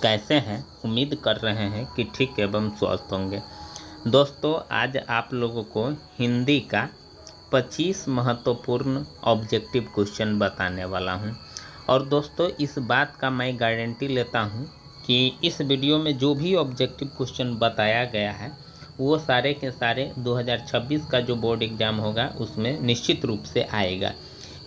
कैसे हैं? उम्मीद कर रहे हैं कि ठीक एवं स्वस्थ होंगे। दोस्तों, आज आप लोगों को हिंदी का 25 महत्वपूर्ण ऑब्जेक्टिव क्वेश्चन बताने वाला हूं। और दोस्तों, इस बात का मैं गारंटी लेता हूं कि इस वीडियो में जो भी ऑब्जेक्टिव क्वेश्चन बताया गया है वो सारे के सारे 2026 का जो बोर्ड एग्ज़ाम होगा उसमें निश्चित रूप से आएगा।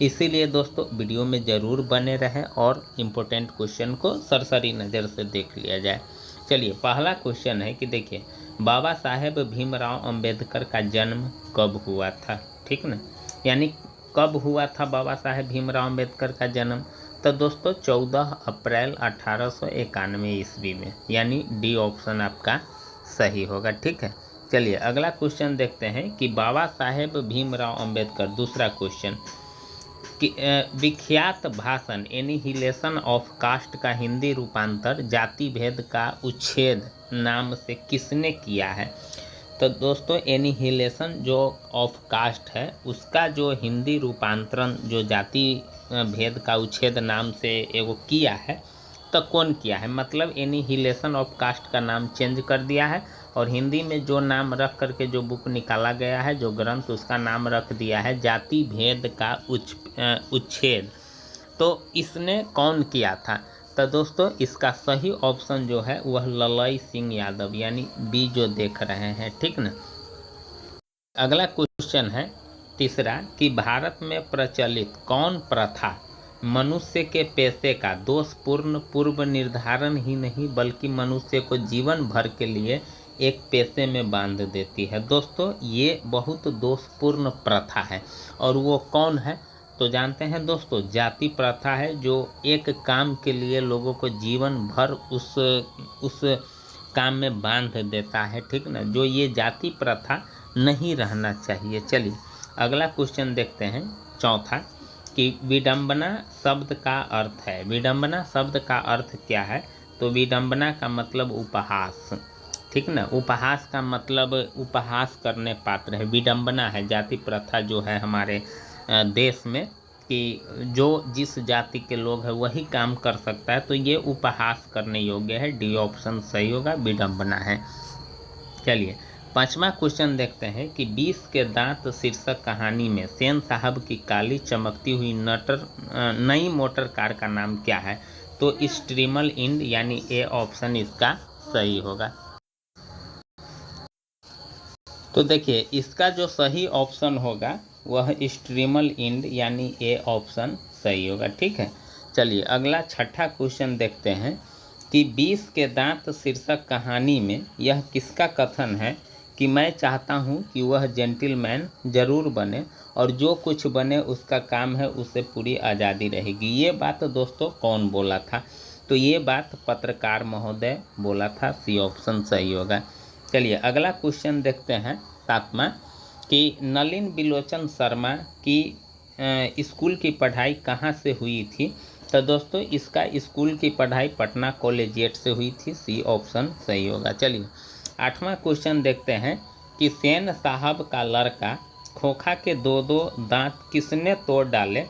इसीलिए दोस्तों, वीडियो में ज़रूर बने रहें और इम्पोर्टेंट क्वेश्चन को सरसरी नज़र से देख लिया जाए। चलिए, पहला क्वेश्चन है कि देखिए, बाबा साहेब भीमराव अंबेडकर का जन्म कब हुआ था? ठीक ना, यानी कब हुआ था बाबा साहेब भीमराव अंबेडकर का जन्म? तो दोस्तों 14 अप्रैल 1891 ईस्वी में, यानी डी ऑप्शन आपका सही होगा। ठीक है, चलिए अगला क्वेश्चन देखते हैं कि बाबा साहेब भीमराव अंबेडकर, दूसरा क्वेश्चन कि विख्यात भाषण एनिहिलेशन ऑफ कास्ट का हिंदी रूपांतर जाति भेद का उच्छेद नाम से किसने किया है? तो दोस्तों, एनिहिलेशन जो ऑफ कास्ट है उसका जो हिंदी रूपांतरण जो जाति भेद का उच्छेद नाम से एगो किया है, तो कौन किया है? मतलब एनिहिलेशन ऑफ कास्ट का नाम चेंज कर दिया है और हिंदी में जो नाम रख करके जो बुक निकाला गया है, जो ग्रंथ, उसका नाम रख दिया है जाति भेद का उच्छेद। तो इसने कौन किया था? तो दोस्तों, इसका सही ऑप्शन जो है वह ललई सिंह यादव, यानी बी जो देख रहे हैं। ठीक ना, अगला क्वेश्चन है तीसरा कि भारत में प्रचलित कौन प्रथा मनुष्य के पेशे का दोषपूर्ण पूर्व निर्धारण ही नहीं बल्कि मनुष्य को जीवन भर के लिए एक पेशे में बांध देती है? दोस्तों, ये बहुत दोषपूर्ण प्रथा है और वो कौन है? तो जानते हैं दोस्तों, जाति प्रथा है जो एक काम के लिए लोगों को जीवन भर उस काम में बांध देता है। ठीक ना, जो ये जाति प्रथा नहीं रहना चाहिए। चलिए अगला क्वेश्चन देखते हैं, चौथा कि विडंबना शब्द का अर्थ है। विडंबना शब्द का अर्थ क्या है? तो विडंबना का मतलब उपहास। ठीक ना, उपहास का मतलब उपहास करने पात्र है। विडंबना है जाति प्रथा जो है हमारे देश में कि जो जिस जाति के लोग हैं वही काम कर सकता है, तो ये उपहास करने योग्य है। डी ऑप्शन सही होगा, विडंबना है। चलिए पांचवा क्वेश्चन देखते हैं कि 20 के दांत शीर्षक कहानी में सेन साहब की काली चमकती हुई नई मोटर कार का नाम क्या है? तो स्ट्रीमल इंड, यानी ए ऑप्शन इसका सही होगा। तो देखिए, इसका जो सही ऑप्शन होगा वह स्ट्रीमल इंड, यानी ए ऑप्शन सही होगा। ठीक है, चलिए अगला छठा क्वेश्चन देखते हैं कि 20 के दांत शीर्षक कहानी में यह किसका कथन है कि मैं चाहता हूं कि वह जेंटलमैन जरूर बने और जो कुछ बने उसका काम है, उसे पूरी आज़ादी रहेगी। ये बात दोस्तों कौन बोला था? तो ये बात पत्रकार महोदय बोला था। सी ऑप्शन सही होगा। चलिए अगला क्वेश्चन देखते हैं, सातवां कि नलिन बिलोचन शर्मा की स्कूल की पढ़ाई कहाँ से हुई थी? तो दोस्तों, इसका स्कूल की पढ़ाई पटना कॉलेजिएट से हुई थी। सी ऑप्शन सही होगा। चलिए आठवां क्वेश्चन देखते हैं कि सेन साहब का लड़का खोखा के दो दांत किसने तोड़ डाले?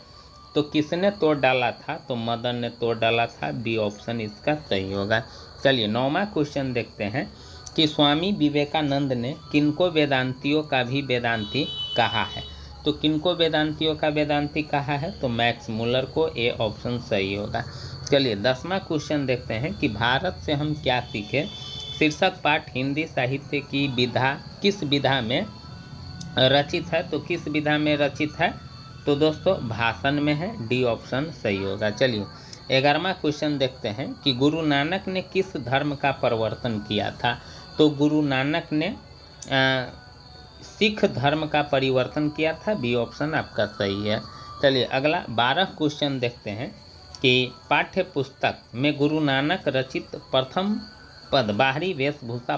तो किसने तोड़ डाला था? तो मदन ने तोड़ डाला था। बी ऑप्शन इसका सही होगा। चलिए नौवां क्वेश्चन देखते हैं कि स्वामी विवेकानंद ने किनको वेदांतियों का भी वेदांती कहा है? तो किनको वेदांतियों का वेदांती कहा है? तो मैक्स मुलर को। ए ऑप्शन सही होगा। चलिए 10वां क्वेश्चन देखते हैं कि भारत से हम क्या सीखे शीर्षक पाठ हिंदी साहित्य की विधा किस विधा में रचित है? तो किस विधा में रचित है? तो दोस्तों भाषण में है। डी ऑप्शन सही होगा। चलिए 11वां क्वेश्चन देखते हैं कि गुरु नानक ने किस धर्म का प्रवर्तन किया था? तो गुरु नानक ने सिख धर्म का परिवर्तन किया था। बी ऑप्शन आपका सही है। चलिए अगला 12 क्वेश्चन देखते हैं कि पाठ्य पुस्तक में गुरु नानक रचित प्रथम पद बाहरी वेशभूषा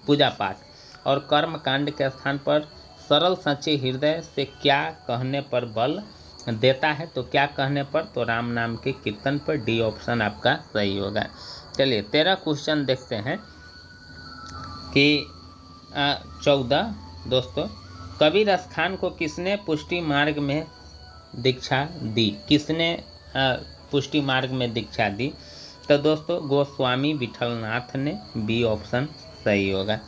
पूजा पाठ और कर्म कांड के स्थान पर सरल सच्चे हृदय से क्या कहने पर बल देता है? तो क्या कहने पर? तो राम नाम के कीर्तन पर। डी ऑप्शन आपका सही होगा। चलिए 13 क्वेश्चन देखते हैं कि 14 दोस्तों, कबीर खान को किसने पुष्टि मार्ग में दीक्षा दी? किसने पुष्टि मार्ग में दीक्षा दी? तो दोस्तों गोस्वामी विठलनाथ ने, बी ऑप्शन सही होगा।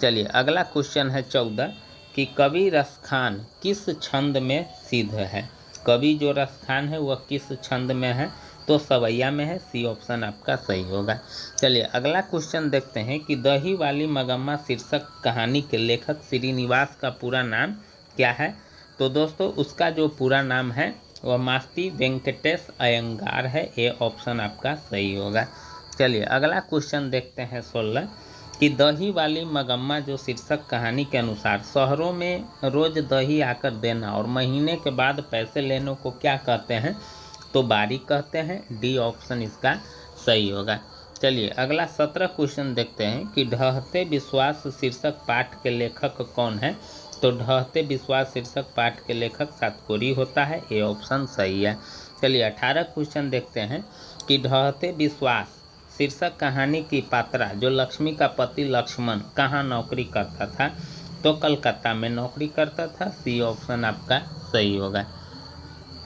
चलिए अगला क्वेश्चन है 14 कि कवि रसखान किस छंद में सिद्ध है। कवि जो रसखान है वह किस छंद में है, तो सवैया में है, सी ऑप्शन आपका सही होगा। चलिए अगला क्वेश्चन देखते हैं कि दही वाली मगम्मा शीर्षक कहानी के लेखक श्रीनिवास का पूरा नाम क्या है। तो दोस्तों उसका जो पूरा नाम है वह मास्ती वेंकटेश अयंगार है, ए ऑप्शन आपका सही होगा। चलिए अगला क्वेश्चन देखते हैं 16 कि दही वाली मगम्मा जो शीर्षक कहानी के अनुसार शहरों में रोज दही आकर देना और महीने के बाद पैसे लेने को क्या कहते हैं, तो बारी कहते हैं, डी ऑप्शन इसका सही होगा। चलिए अगला 17 क्वेश्चन देखते हैं कि ढहते विश्वास शीर्षक पाठ के लेखक कौन है। तो ढहते विश्वास शीर्षक पाठ के लेखक सातकोरी होता है, ए ऑप्शन सही है। चलिए 18 क्वेश्चन देखते हैं कि ढहते विश्वास शीर्षक कहानी की पात्रा जो लक्ष्मी का पति लक्ष्मण कहाँ नौकरी करता था, तो कलकत्ता में नौकरी करता था, सी ऑप्शन आपका सही होगा।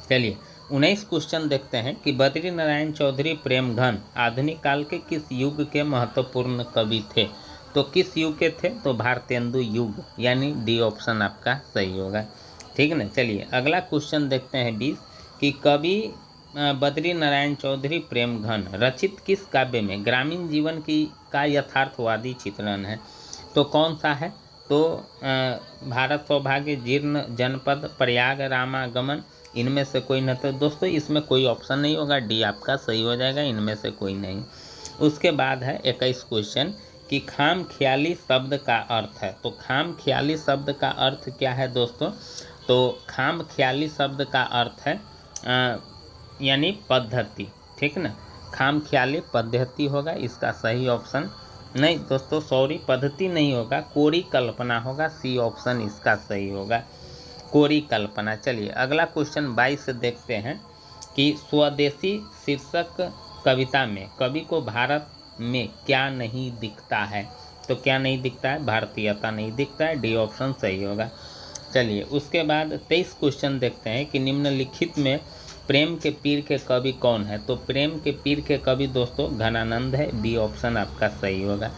चलिए 19 क्वेश्चन देखते हैं कि बद्री नारायण चौधरी प्रेमघन आधुनिक काल के किस युग के महत्वपूर्ण कवि थे। तो किस युग के थे, तो भारतेंदु युग, यानी डी ऑप्शन आपका सही होगा। ठीक ना। चलिए अगला क्वेश्चन देखते हैं 20 कि कवि बद्री नारायण चौधरी प्रेमघन रचित किस काव्य में ग्रामीण जीवन की का यथार्थवादी चित्रण है। तो कौन सा है, तो भारत सौभाग्य, जीर्ण जनपद, प्रयाग रामागमन, इनमें से कोई न। तो दोस्तों इसमें कोई ऑप्शन नहीं होगा, डी आपका सही हो जाएगा, इनमें से कोई नहीं। उसके बाद है 21 क्वेश्चन कि खाम ख्याली शब्द का अर्थ है। तो खाम ख्याली शब्द का अर्थ क्या है दोस्तों, तो खाम ख्याली शब्द का अर्थ है यानी पद्धति। ठीक ना, खाम ख्याली पद्धति होगा इसका सही ऑप्शन। नहीं दोस्तों सॉरी, पद्धति नहीं होगा, कोरी कल्पना होगा, सी ऑप्शन इसका सही होगा, कोरी कल्पना। चलिए अगला क्वेश्चन 22 देखते हैं कि स्वदेशी शीर्षक कविता में कवि को भारत में क्या नहीं दिखता है। तो क्या नहीं दिखता है, भारतीयता नहीं दिखता है, डी ऑप्शन सही होगा। चलिए उसके बाद 23 क्वेश्चन देखते हैं कि निम्नलिखित में प्रेम के पीर के कवि कौन है। तो प्रेम के पीर के कवि दोस्तों घनानंद है, बी ऑप्शन आपका सही होगा।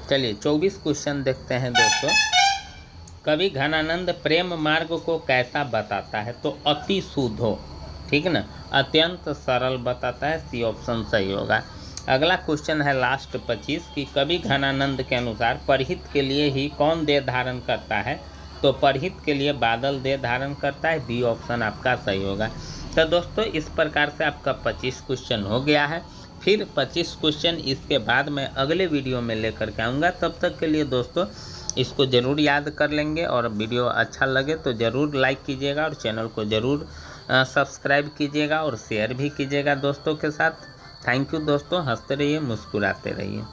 चलिए 24 क्वेश्चन देखते हैं दोस्तों, कवि घनानंद प्रेम मार्ग को कैसा बताता है। तो अति शुद्धो, ठीक ना, अत्यंत सरल बताता है, सी ऑप्शन सही होगा। अगला क्वेश्चन है लास्ट 25 कि कवि घनानंद के अनुसार परहित के लिए ही कौन देह धारण करता है। तो परहित के लिए बादल देह धारण करता है, बी ऑप्शन आपका सही होगा। तो दोस्तों इस प्रकार से आपका 25 क्वेश्चन हो गया है। फिर 25 क्वेश्चन इसके बाद मैं अगले वीडियो में लेकर के आऊँगा। तब तक के लिए दोस्तों इसको ज़रूर याद कर लेंगे, और वीडियो अच्छा लगे तो ज़रूर लाइक कीजिएगा और चैनल को ज़रूर सब्सक्राइब कीजिएगा और शेयर भी कीजिएगा दोस्तों के साथ। थैंक यू दोस्तों, हंसते रहिए, मुस्कुराते रहिए।